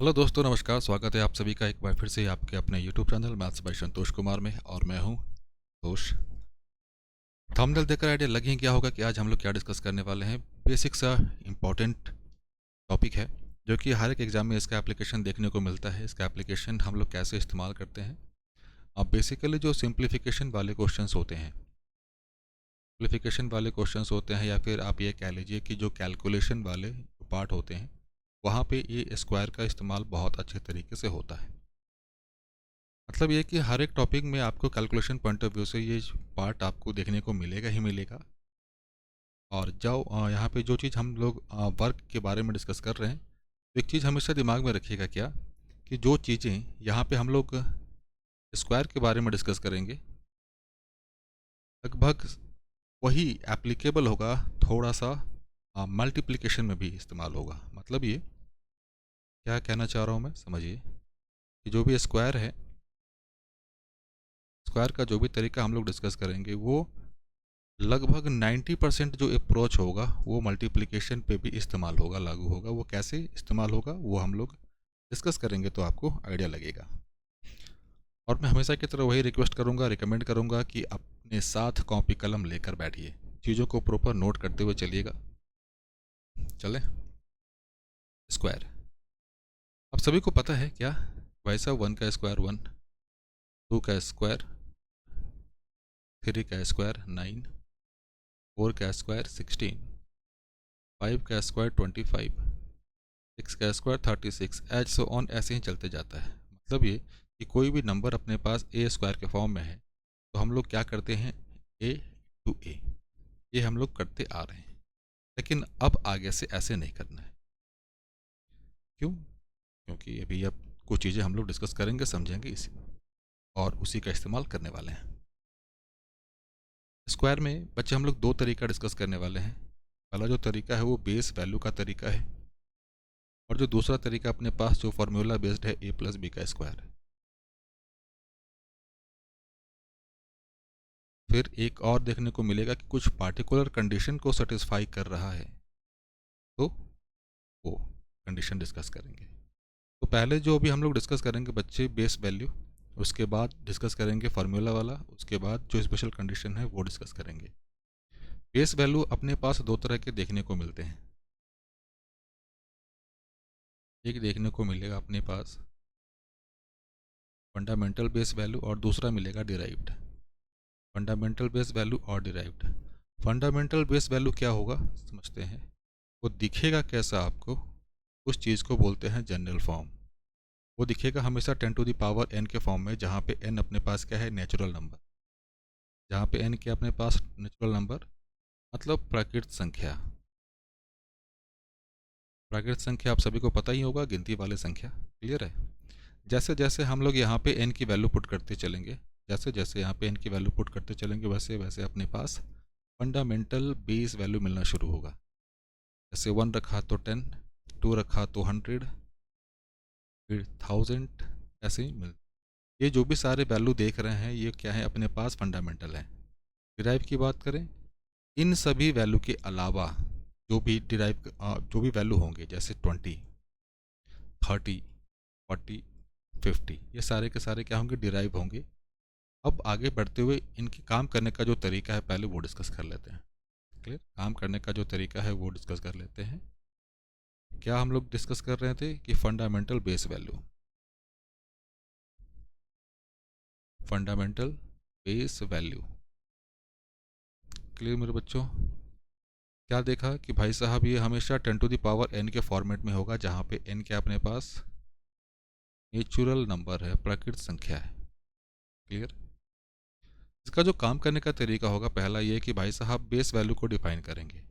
Hello दोस्तों, नमस्कार। स्वागत है आप सभी का एक बार फिर से आपके अपने YouTube channel maths by Santosh Kumar में। और मैं हूं संतोष। थंबनेल देखकर आइडिया लग ही गया होगा कि आज हम लोग क्या डिस्कस करने वाले हैं। बेसिक सा इम्पॉर्टेंट टॉपिक है जो कि हर एक एग्जाम में इसका एप्लीकेशन देखने को मिलता है। इसका एप्लीकेशन हम लोग कैसे इस्तेमाल करते हैं। अब बेसिकली जो सिंप्लीफिकेशन वाले क्वेश्चंस होते हैं, या फिर आप ये कह लीजिए कि जो कैलकुलेशन वाले पार्ट होते हैं, वहाँ पे ये स्क्वायर का इस्तेमाल बहुत अच्छे तरीके से होता है। मतलब ये कि हर एक टॉपिक में आपको कैलकुलेशन पॉइंट ऑफ व्यू से ये पार्ट आपको देखने को मिलेगा ही मिलेगा। और जो यहाँ पे जो चीज़ हम लोग वर्क के बारे में डिस्कस कर रहे हैं, तो एक चीज़ हमेशा दिमाग में रखिएगा क्या, कि जो चीज़ें यहाँ पे हम लोग स्क्वायर के बारे में डिस्कस करेंगे, लगभग वही एप्लीकेबल होगा, थोड़ा सा मल्टीप्लिकेशन में भी इस्तेमाल होगा। मतलब ये क्या कहना चाह रहा हूँ मैं, समझिए कि जो भी स्क्वायर है, स्क्वायर का जो भी तरीका हम लोग डिस्कस करेंगे, वो लगभग 90% जो अप्रोच होगा वो मल्टीप्लिकेशन पे भी इस्तेमाल होगा, लागू होगा। वो कैसे इस्तेमाल होगा वो हम लोग डिस्कस करेंगे तो आपको आइडिया लगेगा। और मैं हमेशा की तरह वही रिक्वेस्ट करूँगा, रिकमेंड करूँगा कि अपने साथ कॉपी कलम लेकर बैठिए, चीज़ों को प्रॉपर नोट करते हुए चलिएगा। चले, स्क्वायर अब सभी को पता है क्या, वैसा 1 का स्क्वायर 1, 2 का स्क्वायर 3 का स्क्वायर 9, 4 का स्क्वायर 16, 5 का स्क्वायर 25, 6 का स्क्वायर 36, एज सो ऑन, ऐसे ही चलते जाता है। मतलब ये कि कोई भी नंबर अपने पास ए स्क्वायर के फॉर्म में है तो हम लोग क्या करते हैं, ए टू ए, ये हम लोग करते आ रहे हैं। लेकिन अब आगे से ऐसे नहीं करना है। क्यों? क्योंकि अभी अब कुछ चीज़ें हम लोग डिस्कस करेंगे, समझेंगे इसी और उसी का इस्तेमाल करने वाले हैं। स्क्वायर में बच्चे हम लोग दो तरीका डिस्कस करने वाले हैं। पहला जो तरीका है वो बेस वैल्यू का तरीका है, और जो दूसरा तरीका अपने पास जो फार्मूला बेस्ड है, ए प्लस बी का स्क्वायर है। फिर एक और देखने को मिलेगा कि कुछ पार्टिकुलर कंडीशन को सेटिस्फाई कर रहा है, तो वो कंडीशन डिस्कस करेंगे। तो पहले जो अभी हम लोग डिस्कस करेंगे बच्चे, बेस वैल्यू, उसके बाद डिस्कस करेंगे फार्मूला वाला, उसके बाद जो स्पेशल कंडीशन है वो डिस्कस करेंगे। बेस वैल्यू अपने पास दो तरह के देखने को मिलते हैं। एक देखने को मिलेगा अपने पास फंडामेंटल बेस वैल्यू, और दूसरा मिलेगा डिराइव्ड। फंडामेंटल बेस वैल्यू और डिराइव्ड। फंडामेंटल बेस वैल्यू क्या होगा समझते हैं। वो दिखेगा कैसा आपको, उस चीज़ को बोलते हैं जनरल फॉर्म। वो दिखेगा हमेशा 10 टू द पावर n के फॉर्म में, जहाँ पे n अपने पास क्या है, नेचुरल नंबर। जहाँ पे n क्या अपने पास, नेचुरल नंबर, मतलब प्राकृत संख्या। प्राकृत संख्या आप सभी को पता ही होगा, गिनती वाले संख्या। क्लियर है? जैसे जैसे हम लोग यहाँ पे n की वैल्यू पुट करते चलेंगे, जैसे जैसे यहाँ पे n की वैल्यू पुट करते चलेंगे, वैसे वैसे अपने पास फंडामेंटल बेस वैल्यू मिलना शुरू होगा। जैसे 1 रखा तो 10, 2 रखा तो 100, फिर 1000, ऐसे ही मिल। ये जो भी सारे वैल्यू देख रहे हैं, ये क्या है, अपने पास फंडामेंटल है। डिराइव की बात करें, इन सभी वैल्यू के अलावा जो भी डिराइव जो भी वैल्यू होंगे, जैसे 20, 30, 40, 50, ये सारे के सारे क्या होंगे, डिराइव होंगे। अब आगे बढ़ते हुए इनके काम करने का जो तरीका है, पहले वो डिस्कस कर लेते हैं। क्लियर? काम करने का जो तरीका है वो डिस्कस कर लेते हैं। क्या हम लोग डिस्कस कर रहे थे कि fundamental base value, fundamental base value. Clear मेरे बच्चों? क्या देखा कि भाई साहब ये हमेशा 10 टू द पावर n के फॉर्मेट में होगा, जहाँ पे n क्या अपने पास नेचुरल नंबर है, प्राकृत संख्या है। क्लियर? इसका जो काम करने का तरीका होगा, पहला ये कि भाई साहब बेस वैल्यू को डिफाइन करेंगे।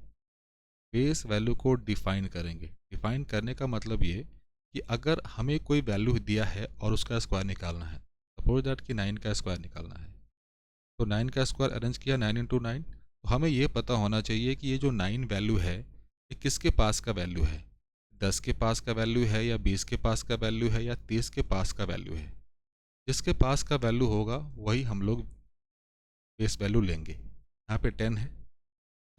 बेस वैल्यू को डिफाइन करेंगे। डिफाइन करने का मतलब ये कि अगर हमें कोई वैल्यू दिया है और उसका स्क्वायर निकालना है, सपोज दैट कि 9 का स्क्वायर निकालना है, तो 9 का स्क्वायर अरेंज किया 9 इंटू 9, तो हमें ये पता होना चाहिए कि ये जो 9 वैल्यू है, ये किसके पास का वैल्यू है। 10 के पास का वैल्यू है, या 20 के पास का वैल्यू है, या 30 के पास का वैल्यू है। जिसके पास का वैल्यू होगा वही हम लोग बेस वैल्यू लेंगे। यहाँ पे 10 है,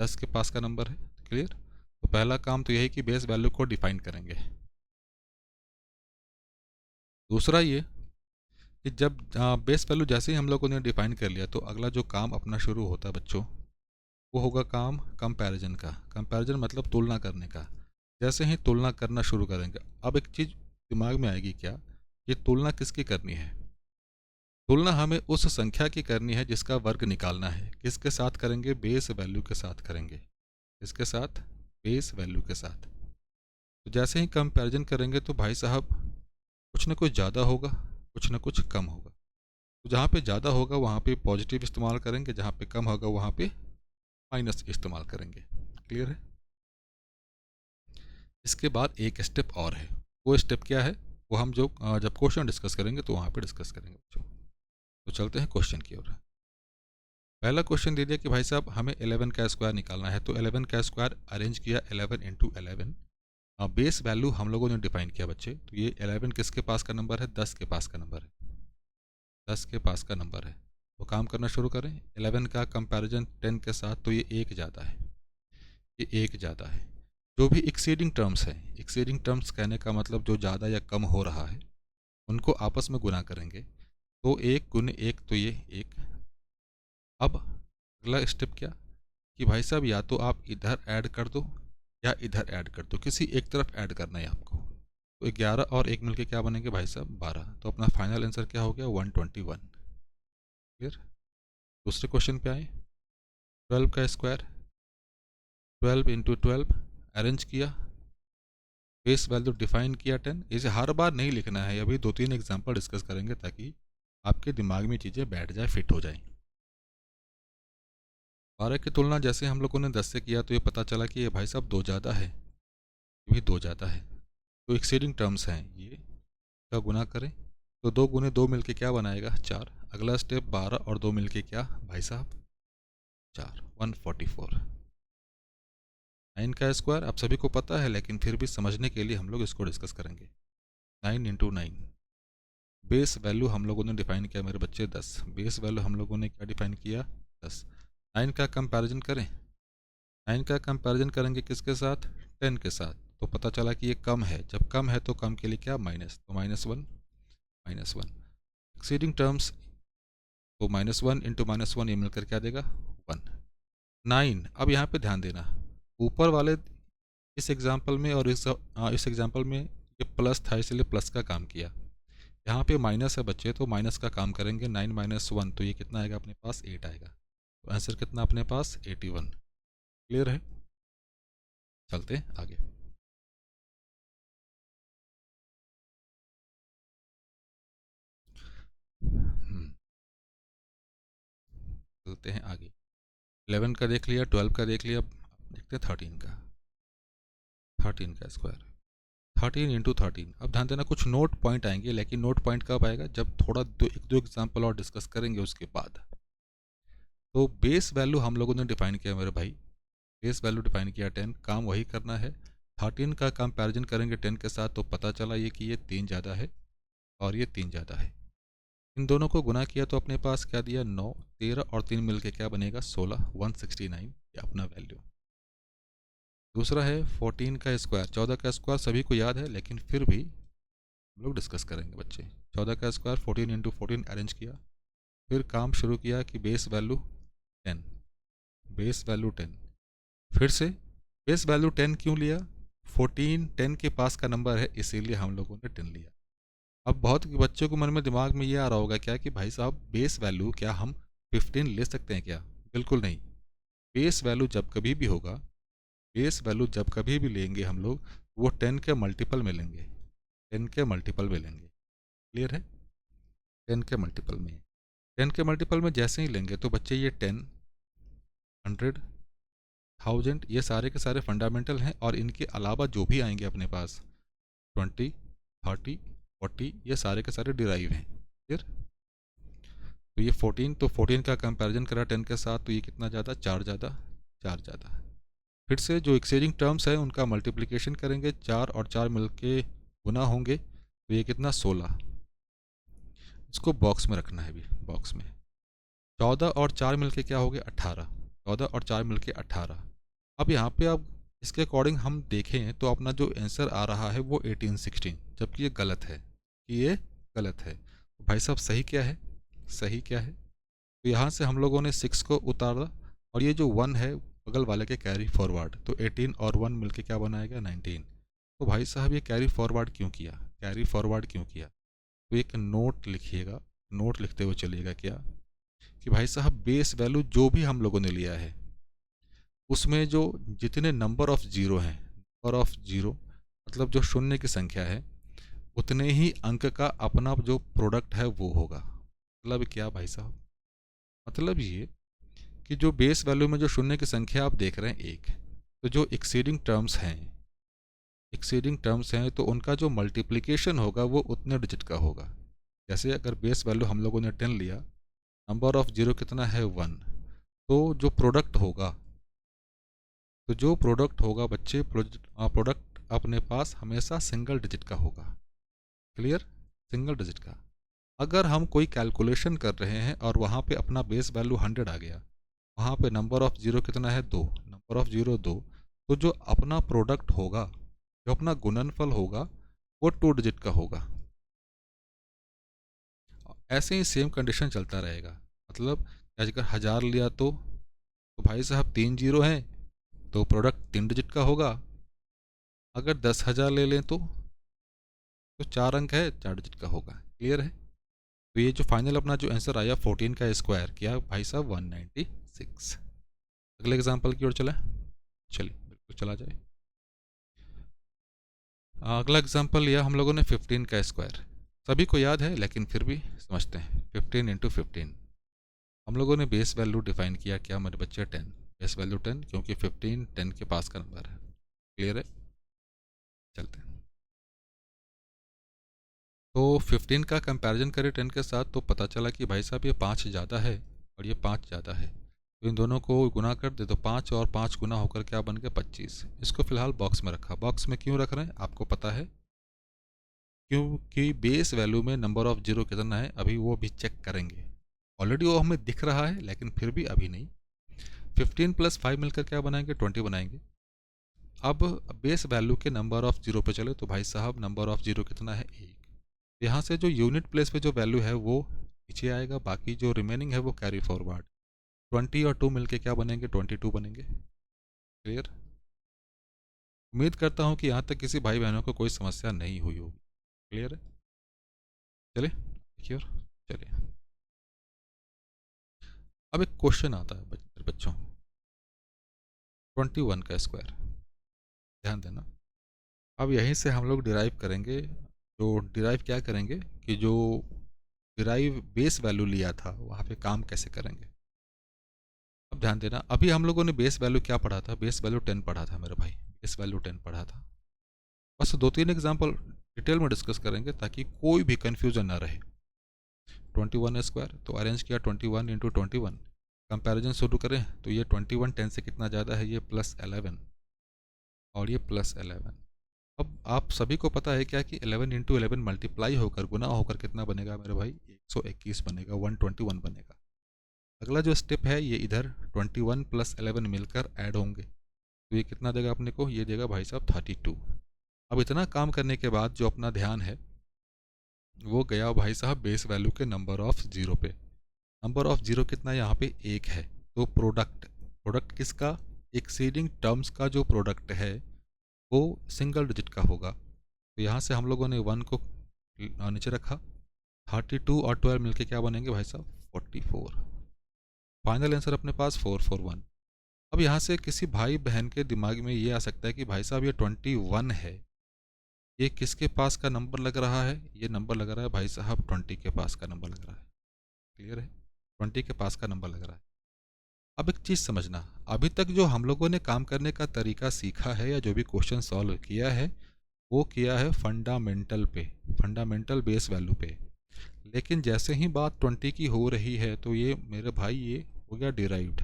10 के पास का नंबर है। क्लियर? तो पहला काम तो यही कि बेस वैल्यू को डिफाइन करेंगे। दूसरा ये कि जब बेस वैल्यू जैसे ही हम लोगों ने डिफाइन कर लिया तो अगला जो काम अपना शुरू होता है बच्चों, वो होगा काम कंपैरिजन का। कंपैरिजन मतलब तुलना करने का। जैसे ही तुलना करना शुरू करेंगे, अब एक चीज़ दिमाग में आएगी क्या, ये तुलना किसकी करनी है? तुलना हमें उस संख्या की करनी है जिसका वर्ग निकालना है। किसके साथ करेंगे? बेस वैल्यू के साथ करेंगे। किसके साथ? बेस वैल्यू के साथ। तो जैसे ही कंपैरिजन करेंगे तो भाई साहब कुछ ना कुछ ज़्यादा होगा, कुछ ना कुछ कम होगा। तो जहाँ पे ज़्यादा होगा वहाँ पे पॉजिटिव इस्तेमाल करेंगे, जहाँ पे कम होगा वहाँ पे माइनस इस्तेमाल करेंगे। क्लियर है? इसके बाद एक स्टेप और है। वो स्टेप क्या है? वो हम जो जब क्वेश्चन डिस्कस करेंगे तो वहाँ पे डिस्कस करेंगे बच्चों। तो चलते हैं क्वेश्चन की ओर। पहला क्वेश्चन दे दिया कि भाई साहब हमें 11 का स्क्वायर निकालना है। तो 11 का स्क्वायर अरेंज किया 11 इंटू 11। बेस वैल्यू हम लोगों ने डिफाइन किया बच्चे। तो ये 11 किसके पास का नंबर है? 10 के पास का नंबर है। 10 के पास का नंबर है। तो काम करना शुरू करें। 11 का कंपैरिजन 10 के साथ, तो ये एक ज़्यादा है, ये एक ज़्यादा है। जो भी एक्सीडिंग टर्म्स है, एक्सीडिंग टर्म्स कहने का मतलब जो ज़्यादा या कम हो रहा है उनको आपस में गुना करेंगे। तो एक गुने एक, तो ये एक। अब अगला स्टेप क्या कि भाई साहब या तो आप इधर ऐड कर दो या इधर ऐड कर दो, किसी एक तरफ ऐड करना है आपको। तो 11 और एक मिलके क्या बनेंगे भाई साहब? 12। तो अपना फाइनल आंसर क्या हो गया? 121। क्लियर? दूसरे क्वेश्चन पे आए। 12 का स्क्वायर 12 इंटू 12 अरेंज किया, बेस वैल्यू डिफाइन किया 10। इसे हर बार नहीं लिखना है, अभी 2-3 एग्जांपल डिस्कस करेंगे ताकि आपके दिमाग में चीज़ें बैठ जाए, फिट हो जाए। 12 की तुलना जैसे हम लोगों ने 10 से किया तो ये पता चला कि ये भाई साहब 2 ज़्यादा है, ये भी 2 ज़्यादा है। तो एक्सीडिंग टर्म्स हैं, ये का गुना करें तो 2 गुने 2 मिलके क्या बनाएगा? 4। अगला स्टेप 12 और 2 मिलके क्या भाई साहब? 4। 144। 9 का स्क्वायर आप सभी को पता है, लेकिन फिर भी समझने के लिए हम लोग इसको डिस्कस करेंगे। 9 इंटू 9। बेस वैल्यू हम लोगों ने डिफाइन किया मेरे बच्चे 10। बेस वैल्यू हम लोगों ने क्या डिफाइन किया? 10। 9 का कंपैरिजन करें। 9 का कंपैरिजन करेंगे किसके साथ? 10 के साथ। तो पता चला कि ये कम है, जब कम है तो कम के लिए क्या? माइनस। तो -1 -1। एक्सीडिंग टर्म्स, तो -1 इंटू -1 ये मिलकर क्या देगा? 1। 9। अब यहाँ पे ध्यान देना, ऊपर वाले इस एग्जाम्पल में और इस एग्जाम्पल में ये प्लस था इसलिए प्लस का काम किया। यहाँ पे माइनस है बच्चे, तो माइनस का काम करेंगे। 9 - 1 तो ये कितना आएगा अपने पास? 8 आएगा। तो आंसर कितना अपने पास? 81। क्लियर है? चलते हैं आगे। चलते हैं आगे। 11 का देख लिया, 12 का देख लिया, अब देखते हैं 13 का। 13 का स्क्वायर 13 इंटू 13। अब ध्यान देना, कुछ नोट पॉइंट आएंगे, लेकिन नोट पॉइंट कब आएगा? जब थोड़ा एक दो एग्जाम्पल और डिस्कस करेंगे उसके बाद। तो बेस वैल्यू हम लोगों ने डिफाइन किया मेरे भाई, बेस वैल्यू डिफाइन किया 10, काम वही करना है। 13 का कंपैरिजन करेंगे 10 के साथ तो पता चला ये कि ये 3 ज़्यादा है और ये 3 ज़्यादा है। इन दोनों को गुना किया तो अपने पास क्या दिया? 9। 13 और 3 मिलके क्या बनेगा? 16। 169 ये अपना वैल्यू। दूसरा है 14 का स्क्वायर। 14 का स्क्वायर सभी को याद है, लेकिन फिर भी हम लोग डिस्कस करेंगे बच्चे। 14 का स्क्वायर 14 इंटू 14 अरेंज किया, फिर काम शुरू किया कि बेस वैल्यू 10। Base value 10। फिर से बेस वैल्यू 10 क्यों लिया? 14 10 के पास का नंबर है इसीलिए हम लोगों ने 10 लिया। अब बहुत बच्चों को मन में दिमाग में ये आ रहा होगा क्या कि भाई साहब बेस वैल्यू क्या हम 15 ले सकते हैं क्या? बिल्कुल नहीं। बेस वैल्यू जब कभी भी होगा, बेस वैल्यू जब कभी भी लेंगे हम लोग, वो 10 के मल्टीपल में लेंगे। 10 के मल्टीपल में लेंगे। क्लियर है? 10 के मल्टीपल में। 10 के मल्टीपल में जैसे ही लेंगे तो बच्चे ये 10, 100, 1000 ये सारे के सारे फंडामेंटल हैं, और इनके अलावा जो भी आएंगे अपने पास 20, 30, 40 ये सारे के सारे डिराइव हैं। क्लियर? तो ये 14, तो 14 का कंपैरिजन करा 10 के साथ तो ये कितना ज़्यादा? 4 ज़्यादा, 4 ज़्यादा। फिर से जो एक्सचेंजिंग टर्म्स है उनका मल्टीप्लिकेशन करेंगे, 4 और 4 मिलके गुना होंगे तो ये कितना? 16। इसको बॉक्स में रखना है, भी बॉक्स में। 14 और 4 मिलके क्या हो गया? 18। 14 और 4 मिलके 18। अब यहाँ पे अब इसके अकॉर्डिंग हम देखें तो अपना जो आंसर आ रहा है वो 1816, जबकि ये गलत है कि ये गलत है। तो भाई साहब सही क्या है, सही क्या है? तो यहाँ से हम लोगों ने 6 को उतारा और ये जो 1 है बगल वाले के कैरी फॉरवर्ड, तो 18 और 1 मिलके क्या बनाएगा 19। तो भाई साहब ये कैरी फॉरवर्ड क्यों किया, कैरी फॉरवर्ड क्यों किया? तो एक नोट लिखिएगा, नोट लिखते हुए चलिएगा क्या कि भाई साहब बेस वैल्यू जो भी हम लोगों ने लिया है उसमें जो जितने नंबर ऑफ जीरो हैं, नंबर ऑफ जीरो मतलब जो शून्य की संख्या है, उतने ही अंक का अपना जो प्रोडक्ट है वो होगा। मतलब क्या भाई साहब? मतलब ये कि जो बेस वैल्यू में जो शून्य की संख्या आप देख रहे हैं एक, तो जो एक्सीडिंग टर्म्स हैं, एक्सीडिंग टर्म्स हैं तो उनका जो मल्टीप्लिकेशन होगा वो उतने डिजिट का होगा। जैसे अगर बेस वैल्यू हम लोगों ने 10 लिया, नंबर ऑफ जीरो कितना है 1, तो जो प्रोडक्ट होगा, तो जो प्रोडक्ट होगा बच्चे, प्रोडक्ट अपने पास हमेशा सिंगल डिजिट का होगा। क्लियर? सिंगल डिजिट का। अगर हम कोई कैलकुलेशन कर रहे हैं और वहाँ पे अपना बेस वैल्यू 100 आ गया, वहाँ पे नंबर ऑफ जीरो कितना है 2, नंबर ऑफ जीरो 2, तो जो अपना प्रोडक्ट होगा, जो अपना गुणनफल होगा वो 2 डिजिट का होगा। ऐसे ही सेम कंडीशन चलता रहेगा। मतलब अगर 1000 लिया तो भाई साहब 3 जीरो हैं तो प्रोडक्ट 3 डिजिट का होगा। अगर 10,000 ले लें तो 4 अंक है, 4 डिजिट का होगा। क्लियर है? तो ये जो फाइनल अपना जो आंसर आया 14 का स्क्वायर किया भाई साहब 196। अगले एग्जांपल की ओर चला, चलिए बिल्कुल चला जाए। अगला एग्जांपल लिया हम लोगों ने 15 का स्क्वायर। सभी को याद है लेकिन फिर भी समझते हैं। 15 इंटू 15 हम लोगों ने बेस वैल्यू डिफाइन किया क्या मेरे बच्चे 10, बेस वैल्यू 10 क्योंकि 15 10 के पास का नंबर है। क्लियर है? चलते हैं। तो 15 का कंपैरिजन करें 10 के साथ तो पता चला कि भाई साहब ये 5 ज़्यादा है और ये 5 ज़्यादा है, तो इन दोनों को गुना कर दे तो 5 और 5 गुना होकर क्या बन गया 25। इसको फिलहाल बॉक्स में रखा। बॉक्स में क्यों रख रहे हैं आपको पता है, क्योंकि बेस वैल्यू में नंबर ऑफ जीरो कितना है अभी वो भी चेक करेंगे। ऑलरेडी वो हमें दिख रहा है लेकिन फिर भी अभी नहीं। 15 प्लस 5 मिलकर क्या बनाएंगे 20 बनाएंगे। अब बेस वैल्यू के नंबर ऑफ जीरो पे चले तो भाई साहब नंबर ऑफ जीरो कितना है 1। यहाँ से जो यूनिट प्लेस पे जो वैल्यू है वो नीचे आएगा, बाकी जो रिमेनिंग है वो कैरी फॉरवर्ड। 20 और 2 मिलके क्या बनेंगे 22 बनेंगे। क्लियर? उम्मीद करता हूँ कि यहाँ तक किसी भाई बहनों को कोई समस्या नहीं हुई होगी। क्लियर है? चलिए देखिए और चलिए अब एक क्वेश्चन आता है बच्चों, 21 का स्क्वायर। ध्यान देना, अब यहीं से हम लोग डिराइव करेंगे। जो डिराइव क्या करेंगे कि जो डिराइव बेस वैल्यू लिया था वहाँ पे काम कैसे करेंगे। अब ध्यान देना, अभी हम लोगों ने बेस वैल्यू क्या पढ़ा था, बेस वैल्यू 10 पढ़ा था मेरे भाई, बेस वैल्यू 10 पढ़ा था। बस 2-3 एग्जांपल डिटेल में डिस्कस करेंगे ताकि कोई भी कन्फ्यूजन ना रहे। 21 स्क्वायर तो अरेंज किया 21 इंटू 21, कंपेरिजन शुरू करें तो ये 21 10 से कितना ज़्यादा है, ये +11 और ये +11। अब आप सभी को पता है क्या कि 11 इंटू 11 मल्टीप्लाई होकर गुना होकर कितना बनेगा मेरे भाई 121 बनेगा, 121 बनेगा। अगला जो स्टेप है ये इधर 21 प्लस 11 मिलकर ऐड होंगे तो ये कितना देगा अपने को, ये देगा भाई साहब 32। अब इतना काम करने के बाद जो अपना ध्यान है वो गया भाई साहब बेस वैल्यू के नंबर ऑफ जीरो पे। नंबर ऑफ जीरो कितना यहाँ पे 1 है, तो प्रोडक्ट, प्रोडक्ट किसका, एक्सीडिंग टर्म्स का जो प्रोडक्ट है वो सिंगल डिजिट का होगा। तो यहाँ से हम लोगों ने 1 को नीचे रखा, 32 और 12 मिलके क्या बनेंगे भाई साहब 44। फाइनल आंसर अपने पास 441। अब यहाँ से किसी भाई बहन के दिमाग में ये आ सकता है कि भाई साहब ये 21 है, ये किसके पास का नंबर लग रहा है, ये नंबर लग रहा है भाई साहब 20 के पास का नंबर लग रहा है। क्लियर है? 20 के पास का नंबर लग रहा है। अब एक चीज़ समझना, अभी तक जो हम लोगों ने काम करने का तरीका सीखा है या जो भी क्वेश्चन सॉल्व किया है वो किया है फंडामेंटल पे, फंडामेंटल बेस वैल्यू पे। लेकिन जैसे ही बात 20 की हो रही है तो ये मेरे भाई ये हो गया डिराइव्ड,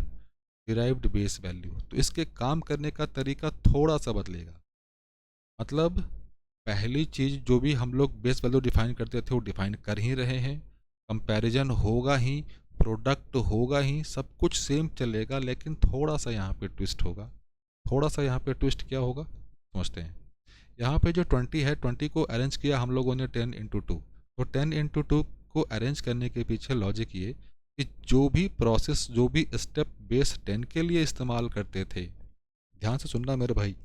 डिराइव्ड बेस वैल्यू। तो इसके काम करने का तरीका थोड़ा सा बदलेगा। मतलब पहली चीज़ जो भी हम लोग बेस वैल्यू डिफाइन करते थे वो डिफाइन कर ही रहे हैं, कंपैरिजन होगा ही, प्रोडक्ट होगा ही, सब कुछ सेम चलेगा, लेकिन थोड़ा सा यहाँ पे ट्विस्ट होगा। थोड़ा सा यहाँ पे ट्विस्ट क्या होगा समझते हैं। यहाँ पे जो 20 है 20 को अरेंज किया हम लोगों ने 10 इंटू 2, तो 10 इंटू टू को अरेंज करने के पीछे लॉजिक ये कि जो भी प्रोसेस, जो भी स्टेप बेस 10 के लिए इस्तेमाल करते थे, ध्यान से सुनना मेरे भाई,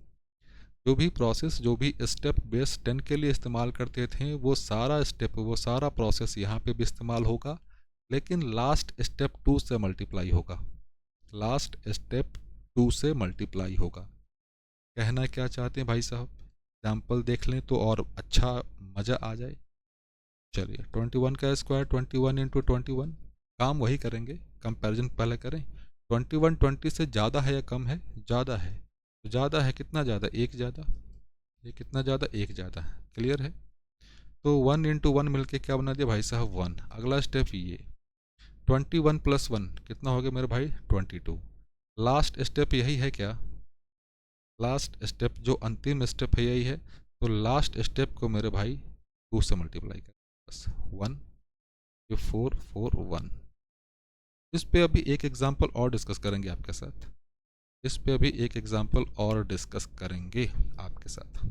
जो भी प्रोसेस, जो भी स्टेप बेस 10 के लिए इस्तेमाल करते थे, वो सारा स्टेप, वो सारा प्रोसेस यहाँ पे भी इस्तेमाल होगा, लेकिन लास्ट स्टेप 2 से मल्टीप्लाई होगा। लास्ट स्टेप 2 से मल्टीप्लाई होगा। कहना क्या चाहते हैं भाई साहब, एग्जाम्पल देख लें तो और अच्छा मज़ा आ जाए। चलिए 21 का स्क्वायर 21 इंटू 21, काम वही करेंगे, कंपैरिजन पहले करें। 21 20 से ज़्यादा है या कम है? ज़्यादा है। तो ज़्यादा है, कितना ज़्यादा? एक ज़्यादा। ये कितना ज़्यादा? एक ज़्यादा। क्लियर है? तो 1 इंटू 1 मिल के क्या बना दिया भाई साहब? 1। अगला स्टेप ये 21 प्लस 1 कितना हो गया मेरे भाई? 22। लास्ट स्टेप यही है क्या? लास्ट स्टेप जो अंतिम स्टेप है यही है। तो लास्ट स्टेप को मेरे भाई 2 से मल्टीप्लाई कर, बस 1, ये 4 4 1। इस पे अभी एक एग्जांपल और डिस्कस करेंगे आपके साथ। इस पे अभी एक एग्जांपल और डिस्कस करेंगे आपके साथ।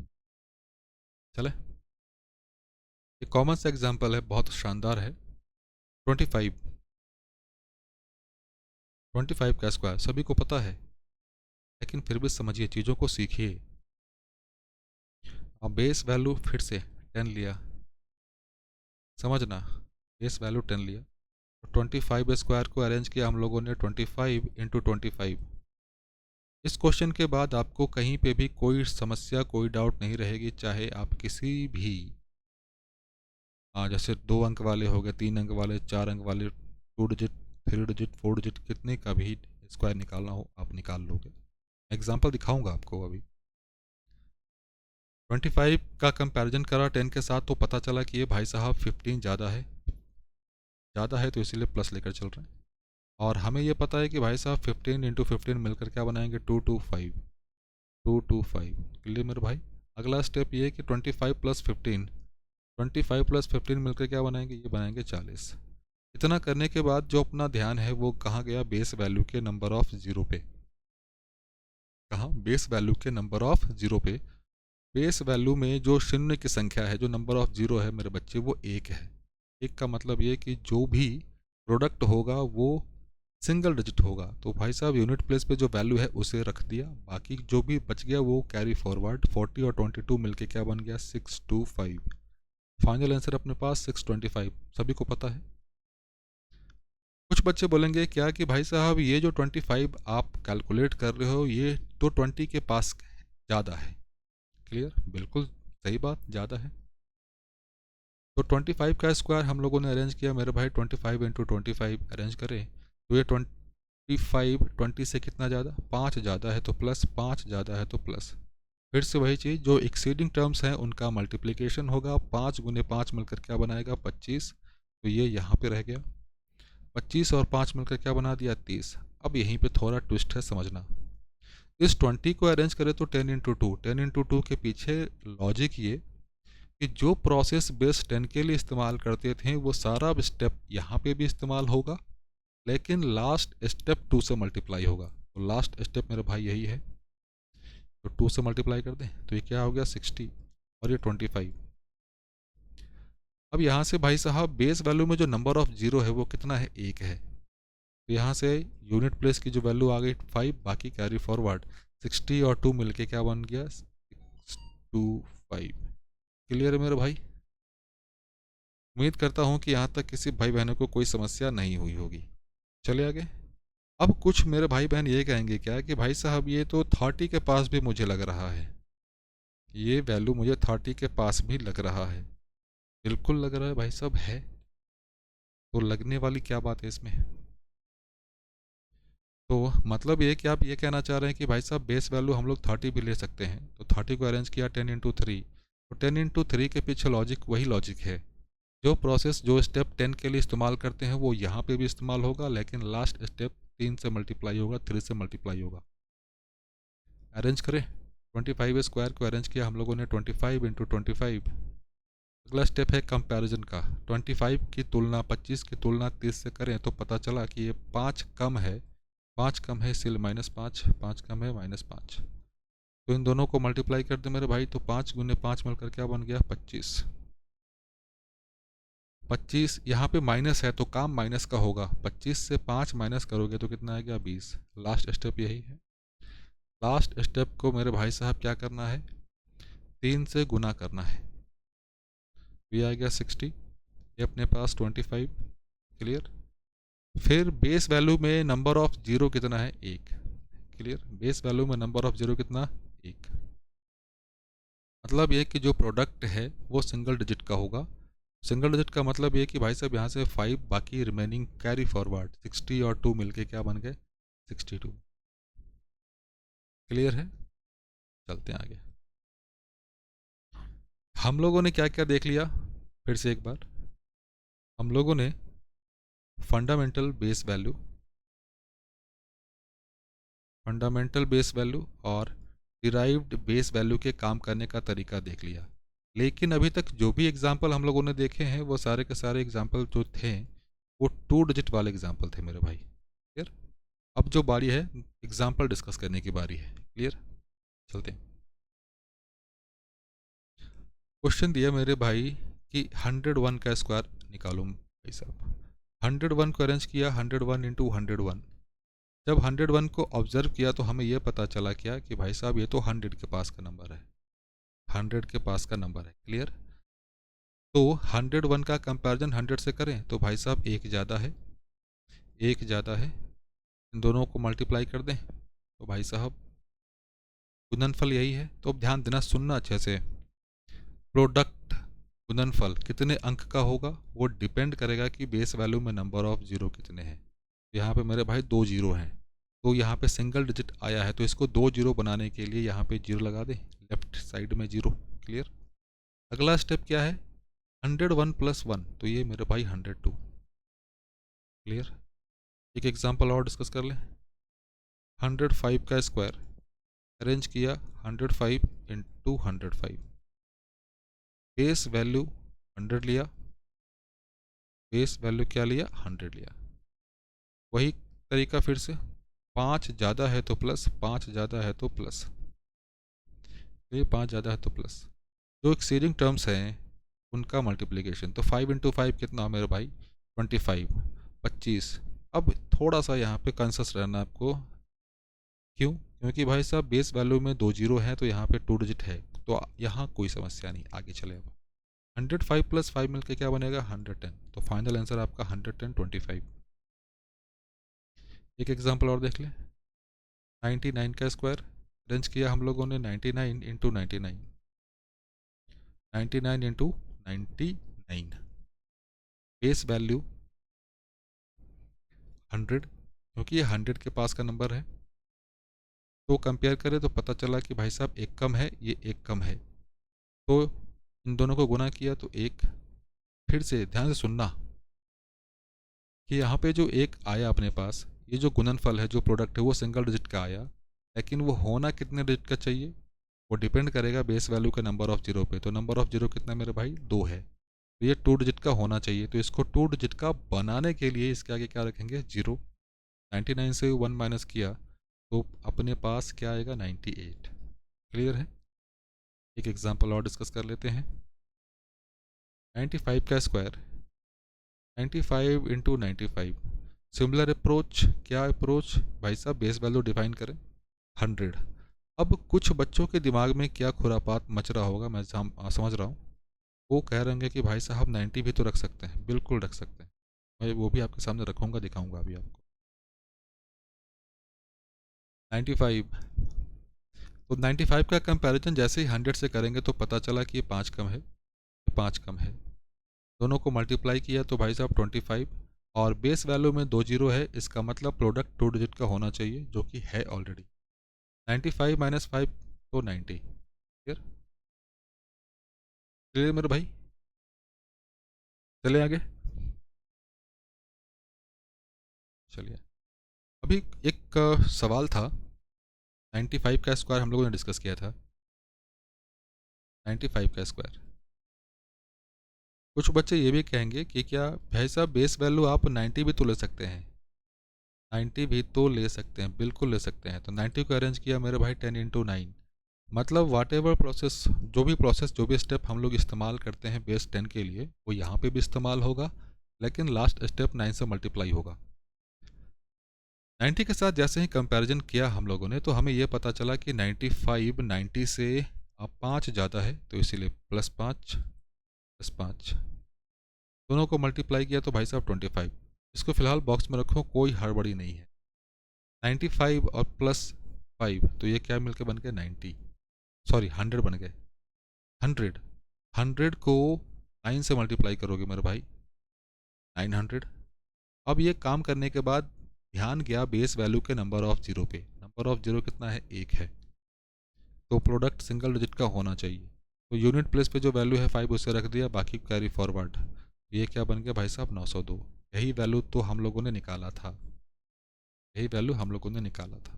चले, ये कॉमन सा एग्जांपल है, बहुत शानदार है। 25 25 का स्क्वायर सभी को पता है, लेकिन फिर भी समझिए, चीज़ों को सीखिए। अब बेस वैल्यू फिर से 10 लिया, समझना, बेस वैल्यू 10 लिया, 25 स्क्वायर को अरेंज किया हम लोगों ने 25 इंटू 25। इस क्वेश्चन के बाद आपको कहीं पे भी कोई समस्या, कोई डाउट नहीं रहेगी, चाहे आप किसी भी जैसे 2 अंक वाले हो गए, 3 अंक वाले, 4 अंक वाले, 2 डिजिट, 3 डिजिट, 4 डिजिट, कितने का भी स्क्वायर निकालना हो आप निकाल लोगे। एग्जाम्पल दिखाऊंगा आपको अभी। 25 का कंपैरिजन करा 10 के साथ तो पता चला कि ये भाई साहब 15 ज़्यादा है, ज़्यादा है, तो इसीलिए प्लस लेकर चल रहे हैं। और हमें ये पता है कि भाई साहब 15 इंटू 15 मिलकर क्या बनाएंगे? 225, 225। क्लियर मेरे भाई? अगला स्टेप ये है कि 25 प्लस 15, 25 प्लस 15 मिलकर क्या बनाएंगे? ये बनाएंगे 40। इतना करने के बाद जो अपना ध्यान है वो कहाँ गया? बेस वैल्यू के नंबर ऑफ ज़ीरो पे। कहाँ? बेस वैल्यू के नंबर ऑफ ज़ीरो पे। बेस वैल्यू में जो शून्य की संख्या है, जो नंबर ऑफ ज़ीरो है मेरे बच्चे, वो एक है। एक का मतलब ये कि जो भी प्रोडक्ट होगा वो सिंगल डिजिट होगा। तो भाई साहब यूनिट प्लेस पे जो वैल्यू है उसे रख दिया, बाकी जो भी बच गया वो कैरी फॉरवर्ड। 40 और 22 मिलके क्या बन गया? 625। फाइनल आंसर अपने पास 625, सभी को पता है। कुछ बच्चे बोलेंगे क्या कि भाई साहब ये जो 25 आप कैलकुलेट कर रहे हो ये तो 20 के पास ज़्यादा है। क्लियर? बिल्कुल सही बात, ज़्यादा है। तो 25 का स्क्वायर हम लोगों ने अरेंज किया मेरे भाई, 25 इंटू 25 अरेंज करें तो ये 25 20 से कितना ज़्यादा? 5 ज़्यादा है तो प्लस, 5 ज़्यादा है तो प्लस। फिर से वही चीज़, जो एक्सीडिंग टर्म्स हैं उनका मल्टीप्लिकेशन होगा। 5 गुने 5 मिलकर क्या बनाएगा? 25। तो ये यहाँ पे रह गया। 25 और 5 मिलकर क्या बना दिया? 30। अब यहीं पे थोड़ा ट्विस्ट है, समझना। इस 20 को अरेंज करें तो 10 इंटू टू, 10 इंटू टू के पीछे लॉजिक ये कि जो प्रोसेस बेस 10 के लिए इस्तेमाल करते थे वो सारा स्टेप यहाँ पे भी इस्तेमाल होगा, लेकिन लास्ट स्टेप 2 से मल्टीप्लाई होगा। तो लास्ट स्टेप मेरे भाई यही है, तो 2 से मल्टीप्लाई कर दें तो ये क्या हो गया? 60 और ये 25। अब यहाँ से भाई साहब बेस वैल्यू में जो नंबर ऑफ जीरो है वो कितना है? एक है। तो यहाँ से यूनिट प्लेस की जो वैल्यू आ गई 5, बाकी कैरी फॉरवर्ड 60 और 2 मिलके क्या बन गया? 625। क्लियर है मेरे भाई? उम्मीद करता हूँ कि यहाँ तक किसी भाई बहनों को कोई समस्या नहीं हुई होगी। चले आगे। अब कुछ मेरे भाई बहन ये कहेंगे क्या कि भाई साहब ये तो 30 के पास भी मुझे लग रहा है, ये वैल्यू मुझे 30 के पास भी लग रहा है। बिल्कुल लग रहा है भाई साहब, है। तो लगने वाली क्या बात है इसमें? तो मतलब ये कि आप ये कहना चाह रहे हैं कि भाई साहब बेस वैल्यू हम लोग 30 भी ले सकते हैं। तो 30 को अरेंज किया 10 इंटू 3, तो 10 इंटू 3 के पीछे लॉजिक वही लॉजिक है, जो प्रोसेस, जो स्टेप 10 के लिए इस्तेमाल करते हैं वो यहाँ पे भी इस्तेमाल होगा, लेकिन लास्ट स्टेप 3 से मल्टीप्लाई होगा, 3 से मल्टीप्लाई होगा। अरेंज करें, 25 स्क्वायर को अरेंज किया हम लोगों ने 25 इंटू 25। अगला स्टेप है कंपैरिजन का। 25 की तुलना, 25 की तुलना 30 से करें तो पता चला कि ये 5 कम है, 5 कम है इसलिए -5, 5 कम है -5। तो इन दोनों को मल्टीप्लाई कर दे मेरे भाई, तो 5 गुने 5 मिलकर क्या बन गया? 25। 25 यहाँ पे माइनस है तो काम माइनस का होगा, 25 से 5 माइनस करोगे तो कितना आ गया 20। लास्ट स्टेप यही है। लास्ट स्टेप को मेरे भाई साहब क्या करना है, 3 से गुना करना है। ये आ गया 60, ये अपने पास 25। क्लियर। फिर बेस वैल्यू में नंबर ऑफ जीरो कितना है, 1। क्लियर। बेस वैल्यू में नंबर ऑफ जीरो कितना, 1। मतलब ये कि जो प्रोडक्ट है वो सिंगल डिजिट का होगा। सिंगल डिजिट का मतलब ये कि भाई साहब यहाँ से 5, बाकी रिमेनिंग कैरी फॉरवर्ड 60 और 2 मिलके क्या बन गए, 62। क्लियर है। चलते हैं आगे। हम लोगों ने क्या क्या देख लिया, फिर से एक बार। हम लोगों ने fundamental base value, fundamental base value और डिराइव्ड बेस वैल्यू के काम करने का तरीका देख लिया। लेकिन अभी तक जो भी एग्जाम्पल हम लोगों ने देखे हैं वो सारे के सारे एग्जाम्पल जो थे वो 2 डिजिट वाले एग्जाम्पल थे मेरे भाई। क्लियर। अब जो बारी है एग्जाम्पल डिस्कस करने की बारी है। क्लियर। चलते हैं। क्वेश्चन दिया मेरे भाई कि 101 का स्क्वायर निकालो भाई साहब। 101 को अरेंज किया, 101 इंटू 101। जब 101 को ऑब्जर्व किया तो हमें यह पता चला क्या कि भाई साहब ये तो 100 के पास का नंबर है, 100 के पास का नंबर है। क्लियर। तो 101 का कंपैरिजन 100 से करें तो भाई साहब एक ज़्यादा है, एक ज़्यादा है। इन दोनों को मल्टीप्लाई कर दें तो भाई साहब गुणनफल यही है। तो अब ध्यान देना, सुनना अच्छे से। प्रोडक्ट गुणनफल कितने अंक का होगा वो डिपेंड करेगा कि बेस वैल्यू में नंबर ऑफ जीरो कितने हैं। यहाँ पे मेरे भाई 2 जीरो हैं, तो यहाँ पे सिंगल डिजिट आया है तो इसको 2 जीरो बनाने के लिए यहाँ पे जीरो लगा दें, लेफ्ट साइड में जीरो। क्लियर। अगला स्टेप क्या है, 101 प्लस 1, तो ये मेरे भाई 102। क्लियर। एक एग्जांपल और डिस्कस कर लें। 105 का स्क्वायर अरेंज किया, 105 इंटू 105। बेस वैल्यू 100 लिया, बेस वैल्यू क्या लिया, 100 लिया। वही तरीका फिर से, 5 ज़्यादा है तो प्लस, 5 ज़्यादा है तो प्लस, ये 5 ज़्यादा है तो प्लस। जो एक्सीडिंग टर्म्स हैं उनका मल्टीप्लिकेशन, तो 5 इंटू 5 कितना मेरे भाई 25, 25। अब थोड़ा सा यहाँ पे कॉन्शियस रहना आपको। क्यों, क्योंकि भाई साहब बेस वैल्यू में 2 जीरो हैं तो यहाँ पे 2 डिजिट है, तो यहाँ कोई समस्या नहीं, आगे चले। अब 105 प्लस 5 मिलकर क्या बनेगा 110, तो फाइनल आंसर आपका 125। एक एग्जाम्पल और देख लें। 99 का स्क्वायर अरेंज किया हम लोगों ने, 99 इंटू 99, 99 इंटू 99। बेस वैल्यू 100, क्योंकि ये 100 के पास का नंबर है। तो कंपेयर करें तो पता चला कि भाई साहब एक कम है, ये एक कम है, तो इन दोनों को गुना किया तो एक। फिर से ध्यान से सुनना कि यहाँ पे जो एक आया अपने पास, ये जो गुणनफल है, जो प्रोडक्ट है वो सिंगल डिजिट का आया, लेकिन वो होना कितने डिजिट का चाहिए वो डिपेंड करेगा बेस वैल्यू के नंबर ऑफ जीरो पे। तो नंबर ऑफ जीरो कितना मेरे भाई 2 है, तो ये 2 डिजिट का होना चाहिए। तो इसको 2 डिजिट का बनाने के लिए इसके आगे क्या रखेंगे, जीरो। 99 से 1 माइनस किया तो अपने पास क्या आएगा 98। क्लियर है। एक एग्जांपल और डिस्कस कर लेते हैं। 95 का स्क्वायर, 95 इंटू 95। सिमिलर अप्रोच, क्या अप्रोच भाई साहब, बेस वैल्यू डिफाइन करें 100। अब कुछ बच्चों के दिमाग में क्या खुरापात मच रहा होगा, मैं समझ रहा हूँ। वो कह रहे होंगे कि भाई साहब 90 भी तो रख सकते हैं। बिल्कुल रख सकते हैं, मैं वो भी आपके सामने रखूँगा, दिखाऊँगा अभी आपको। 95, तो 95 का कंपैरिजन जैसे ही 100 से करेंगे तो पता चला कि ये 5 कम है, 5 कम है। दोनों को मल्टीप्लाई किया तो भाई साहब 25, और बेस वैल्यू में 2 जीरो है, इसका मतलब प्रोडक्ट 2 डिजिट का होना चाहिए, जो कि है ऑलरेडी। 95 माइनस 5 तो 90। क्लियर, क्लियर मेरे भाई। चले आगे। चलिए, अभी एक सवाल था। 95 का स्क्वायर हम लोगों ने डिस्कस किया था। 95 का स्क्वायर, कुछ बच्चे ये भी कहेंगे कि क्या भाई साहब बेस वैल्यू आप 90 भी तो ले सकते हैं, 90 भी तो ले सकते हैं, बिल्कुल ले सकते हैं। तो 90 को अरेंज किया मेरे भाई 10 इंटू 9, मतलब वाट एवर प्रोसेस, जो भी स्टेप हम लोग इस्तेमाल करते हैं बेस 10 के लिए, वो यहाँ पे भी इस्तेमाल होगा, लेकिन लास्ट स्टेप 9 से मल्टीप्लाई होगा। 90 के साथ जैसे ही कंपैरिजन किया हम लोगों ने, तो हमें ये पता चला कि 95 90 से 5 ज़्यादा है, तो इसीलिए +5 दोनों को मल्टीप्लाई किया तो भाई साहब 25। इसको फिलहाल बॉक्स में रखो, कोई हड़बड़ी नहीं है। 95 और +5 तो ये क्या मिलकर बन गए 90, सॉरी 100 बन गए। 100 100 को 9 से मल्टीप्लाई करोगे मेरे भाई 900। अब ये काम करने के बाद ध्यान गया बेस वैल्यू के नंबर ऑफ जीरो पे। नंबर ऑफ जीरो कितना है, 1 है, तो प्रोडक्ट सिंगल डिजिट का होना चाहिए। तो यूनिट प्लेस पे जो वैल्यू है 5 उसे रख दिया, बाकी कैरी फॉरवर्ड। ये क्या बन गया भाई साहब 902। यही वैल्यू तो हम लोगों ने निकाला था, यही वैल्यू हम लोगों ने निकाला था।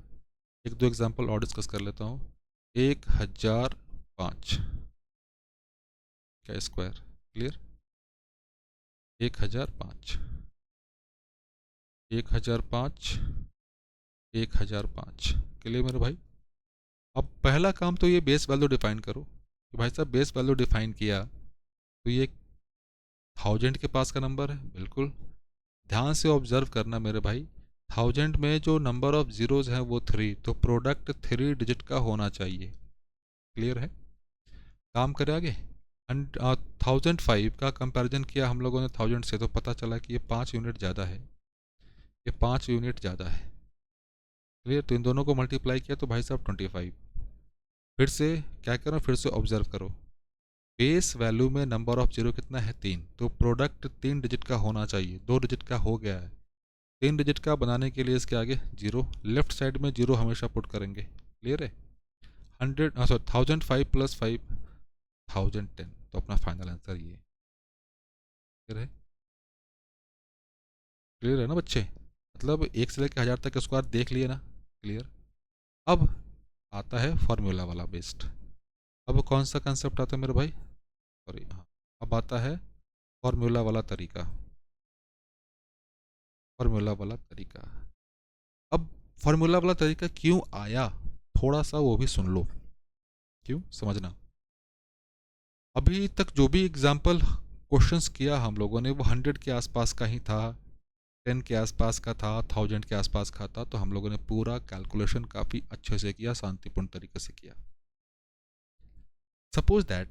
एक दो एग्जांपल और डिस्कस कर लेता हूँ। 1005 का स्क्वायर, क्लियर। 1005 1005 1005 के लिए मेरे भाई। अब पहला काम तो ये बेस वैल्यू डिफाइन करो कि भाई साहब बेस वैल्यू डिफाइन किया तो ये 1000 के पास का नंबर है, बिल्कुल। ध्यान से ऑब्जर्व करना मेरे भाई, 1000 में जो नंबर ऑफ जीरोज हैं वो 3, तो प्रोडक्ट 3 डिजिट का होना चाहिए, क्लियर है। काम करें आगे। 1005 का कंपैरिजन किया हम लोगों ने 1000 से, तो पता चला कि ये 5 यूनिट ज़्यादा है, ये 5 यूनिट ज़्यादा है, क्लियर। तो इन दोनों को मल्टीप्लाई किया तो भाई साहब 25। फिर से क्या करो, फिर से ऑब्जर्व करो, बेस वैल्यू में नंबर ऑफ जीरो कितना है 3, तो प्रोडक्ट 3 डिजिट का होना चाहिए, 2 डिजिट का हो गया है। 3 डिजिट का बनाने के लिए इसके आगे जीरो, लेफ्ट साइड में जीरो हमेशा पुट करेंगे, क्लियर है। 1005 + 5 1010, तो अपना फाइनल आंसर ये क्लियर है। क्लियर है ना बच्चे, मतलब 1 से लेकर 1000 तक स्क्वायर देख लिए ना, क्लियर। अब आता है फॉर्मूला वाला बेस्ड। अब कौन सा कंसेप्ट आता है मेरे भाई, सॉरी हाँ, अब आता है फॉर्मूला वाला तरीका, फॉर्मूला वाला तरीका। अब फॉर्मूला वाला तरीका क्यों आया, थोड़ा सा वो भी सुन लो, क्यों समझना। अभी तक जो भी एग्जाम्पल क्वेश्चंस किया हम लोगों ने वो 100 के आसपास का ही था, 10 के आसपास का था, 1000 के आसपास का था। तो हम लोगों ने पूरा कैलकुलेशन काफ़ी अच्छे से किया, शांतिपूर्ण तरीके से किया। सपोज दैट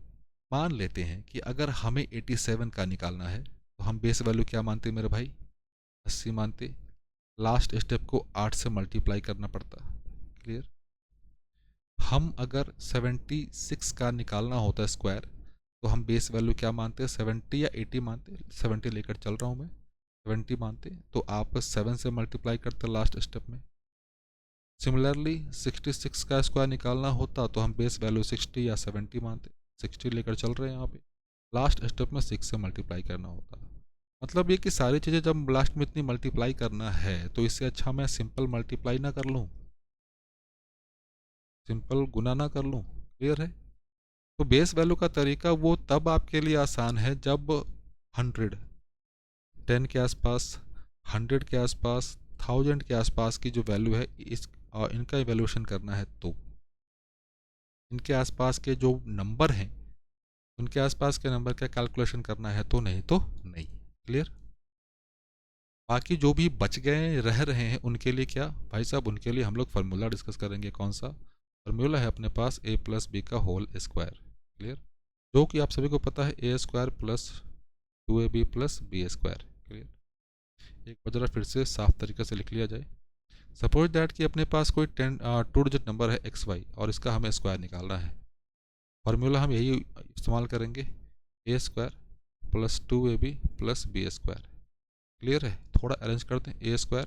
मान लेते हैं कि अगर हमें 87 का निकालना है, तो हम बेस वैल्यू क्या मानते मेरे भाई, 80 मानते। लास्ट स्टेप को 8 से मल्टीप्लाई करना पड़ता, क्लियर। हम अगर 76 का निकालना होता स्क्वायर, तो हम बेस वैल्यू क्या मानते हैं, 70 या 80 मानते, 70 लेकर चल रहा हूँ मैं, 70 मानते। तो आप 7 से मल्टीप्लाई करते लास्ट स्टेप में। सिमिलरली 66 का स्क्वायर निकालना होता तो हम बेस वैल्यू 60 या 70 मानते, 60 लेकर चल रहे हैं यहाँ पे। लास्ट स्टेप में 6 से मल्टीप्लाई करना होता। मतलब ये कि सारी चीज़ें जब लास्ट में इतनी मल्टीप्लाई करना है, तो इससे अच्छा मैं सिंपल मल्टीप्लाई ना कर लूँ, सिंपल गुना ना कर लूँ, क्लियर है। तो बेस वैल्यू का तरीका वो तब आपके लिए आसान है जब 100 10 के आसपास, 100 के आसपास, 1000 के आसपास की जो वैल्यू है इस इनका इवैल्यूएशन करना है। तो इनके आसपास के जो नंबर हैं उनके आसपास के नंबर का कैलकुलेशन करना है, तो नहीं तो नहीं, क्लियर। बाकी जो भी बच गए रह रहे हैं उनके लिए क्या भाई साहब, उनके लिए हम लोग फार्मूला डिस्कस करेंगे। कौन सा फार्मूला है अपने पास, a + b का होल स्क्वायर, क्लियर। जो कि आप सभी को पता है a² + 2ab + b², क्लियर। एक बार जरा फिर से साफ तरीके से लिख लिया जाए। सपोज दैट कि अपने पास कोई 2 डिजिट नंबर है xy और इसका हमें स्क्वायर निकालना है। फार्मूला हम यही इस्तेमाल करेंगे, a² + 2ab + b², क्लियर है। थोड़ा अरेंज करते हैं, a²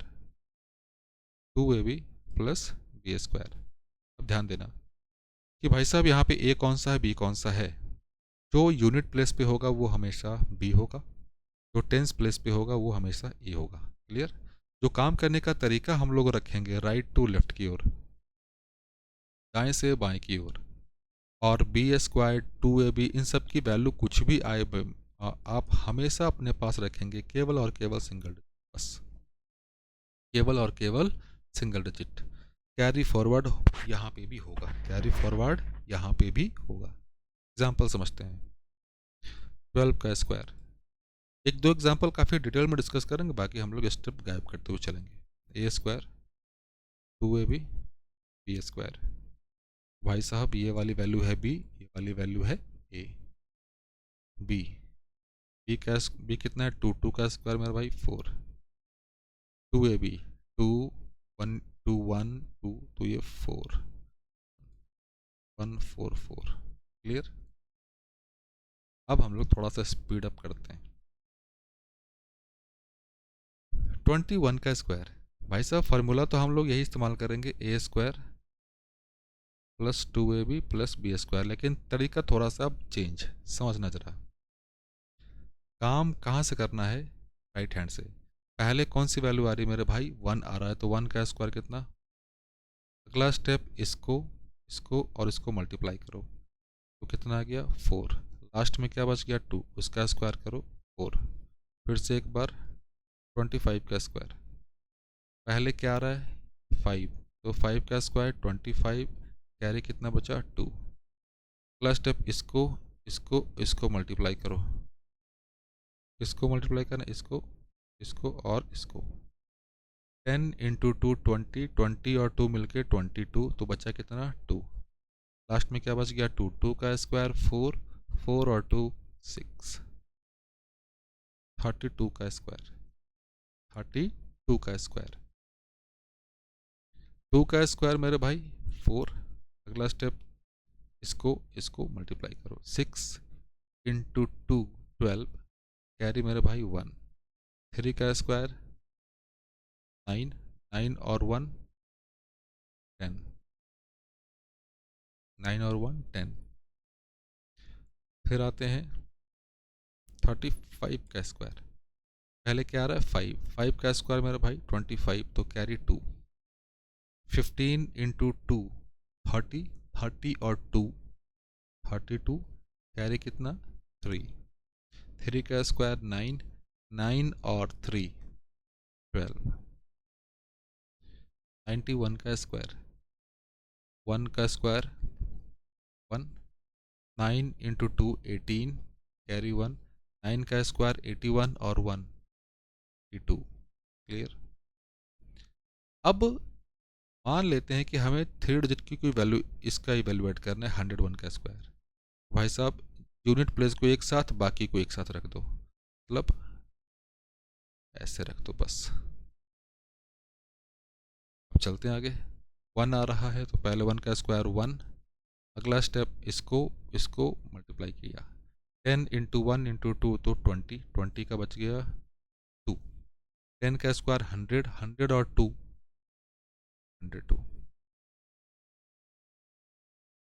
2ab + b²। अब ध्यान देना कि भाई साहब यहाँ पे a कौन सा है, b कौन सा है। जो यूनिट प्लेस पे होगा वो हमेशा b होगा, जो टेंस प्लेस पे होगा वो हमेशा a होगा, क्लियर। जो काम करने का तरीका हम लोग रखेंगे राइट टू लेफ्ट की ओर, दाएं से बाएं की ओर, और b² 2ab इन सब की वैल्यू कुछ भी आए आप हमेशा अपने पास रखेंगे केवल और केवल सिंगल डिजिट, बस केवल और केवल सिंगल डिजिट। कैरी फॉरवर्ड यहाँ पे भी होगा, कैरी फॉरवर्ड यहाँ पे भी होगा। एग्जाम्पल समझते हैं। 12 का स्क्वायर, एक दो एग्जाम्पल काफ़ी डिटेल में डिस्कस करेंगे, बाकी हम लोग स्टेप गायब करते हुए चलेंगे। ए स्क्वायर 2ab बी स्क्वायर, भाई साहब ये वाली वैल्यू है बी, ये वाली वैल्यू है ए। बी बी कितना है 2 का स्क्वायर मेरा भाई 4, 2ab 2 1 2 1 2 तो ये 4 1 4 4। क्लियर। अब हम लोग थोड़ा सा स्पीड अप करते हैं। 21 का स्क्वायर, भाई साहब फार्मूला तो हम लोग यही इस्तेमाल करेंगे, A square plus 2ab plus B square, लेकिन तरीका थोड़ा सा अब चेंज, समझना जरा। काम कहाँ से करना है, राइट हैंड से। पहले कौन सी वैल्यू आ रही है मेरे भाई, 1 आ रहा है, तो 1 का स्क्वायर कितना। अगला स्टेप इसको इसको और इसको मल्टीप्लाई करो, तो कितना आ गया 4। लास्ट में क्या बच गया 2, उसका स्क्वायर करो 4। फिर से एक बार 25 का स्क्वायर, पहले क्या आ रहा है 5, तो 5 का स्क्वायर 25, कैरी कितना बचा 2। अगला स्टेप इसको इसको इसको मल्टीप्लाई करो, इसको मल्टीप्लाई करना, इसको इसको और इसको। 10 इंटू 2 20, 20 और 2 मिलके 22, तो बचा कितना 2। लास्ट में क्या बच गया 2, 2 का स्क्वायर 4, 4 और 2 6, 32 का स्क्वायर, 32 का स्क्वायर, 2 का स्क्वायर मेरे भाई 4। अगला स्टेप इसको इसको मल्टीप्लाई करो, 6 इंटू 2 12, कैरी मेरे भाई 1। 3 का स्क्वायर 9, 9 और 1 10, 9 और 1 10। फिर आते हैं 35 का स्क्वायर, पहले क्या आ रहा है 5, 5 का स्क्वायर मेरा भाई 25, तो कैरी 2। 15 इंटू 2 30, 30 और 2 32, कैरी कितना 3। 3 का स्क्वायर 9, 9 और 3 12। 91 का स्क्वायर, 1 का स्क्वायर 1, 9 इंटू 2 18, कैरी 1। 9 का स्क्वायर 81 और 1 82। क्लियर। अब मान लेते हैं कि हमें 3 डिजिट की कोई वैल्यू इसका इवेलुएट करना है, 101 का स्क्वायर। भाई साहब यूनिट प्लेस को एक साथ, बाकी को एक साथ रख दो, मतलब ऐसे रख दो बस। अब चलते हैं आगे। 1 आ रहा है तो पहले 1 का स्क्वायर 1, अगला स्टेप इसको इसको मल्टीप्लाई किया, 10 इंटू 1 इंटू 2 तो 20, 20 का बच गया 2। 10 का स्क्वायर 100, 100 और 2 102,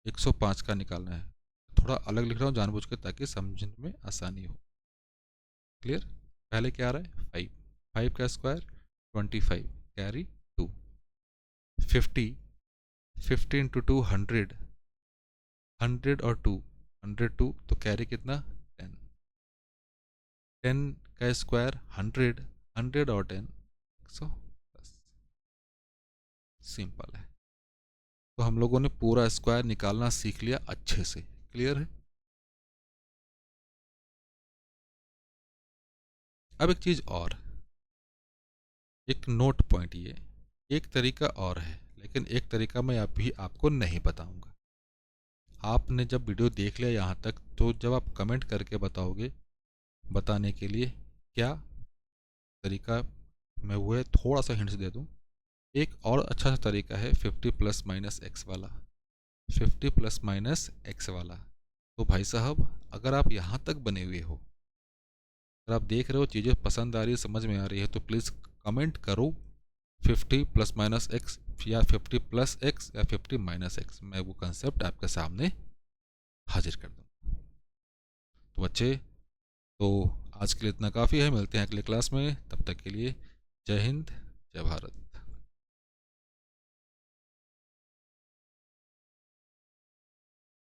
105 का निकालना है। थोड़ा अलग लिख रहा हूँ जानबूझ के ताकि समझने में आसानी हो। क्लियर। पहले क्या आ रहा है 5, 5 का स्क्वायर 25, कैरी 2। 50, 50 इंटू 2 100, 100 और 2 102, तो कैरी कितना 10। 10 का स्क्वायर 100, 100 और 10 110। सिंपल है। तो हम लोगों ने पूरा स्क्वायर निकालना सीख लिया अच्छे से। क्लियर है। अब एक चीज़ और, एक नोट पॉइंट, ये एक तरीका और है, लेकिन एक तरीका मैं अभी आपको नहीं बताऊंगा। आपने जब वीडियो देख लिया यहाँ तक, तो जब आप कमेंट करके बताओगे बताने के लिए क्या तरीका, मैं वो है थोड़ा सा हिंट्स दे दूँ। एक और अच्छा सा तरीका है 50 प्लस माइनस एक्स वाला, 50 प्लस माइनस एक्स वाला। तो भाई साहब अगर आप यहाँ तक बने हुए हो, अगर आप देख रहे हो चीज़ें पसंद आ रही है, समझ में आ रही है, तो प्लीज़ कमेंट करो 50 प्लस माइनस एक्स या 50 प्लस एक्स या 50 माइनस एक्स। मैं वो कंसेप्ट आपके सामने हाजिर कर दूँ। तो बच्चे, तो आज के लिए इतना काफ़ी है, मिलते हैं अगले क्लास में, तब तक के लिए जय हिंद जय भारत।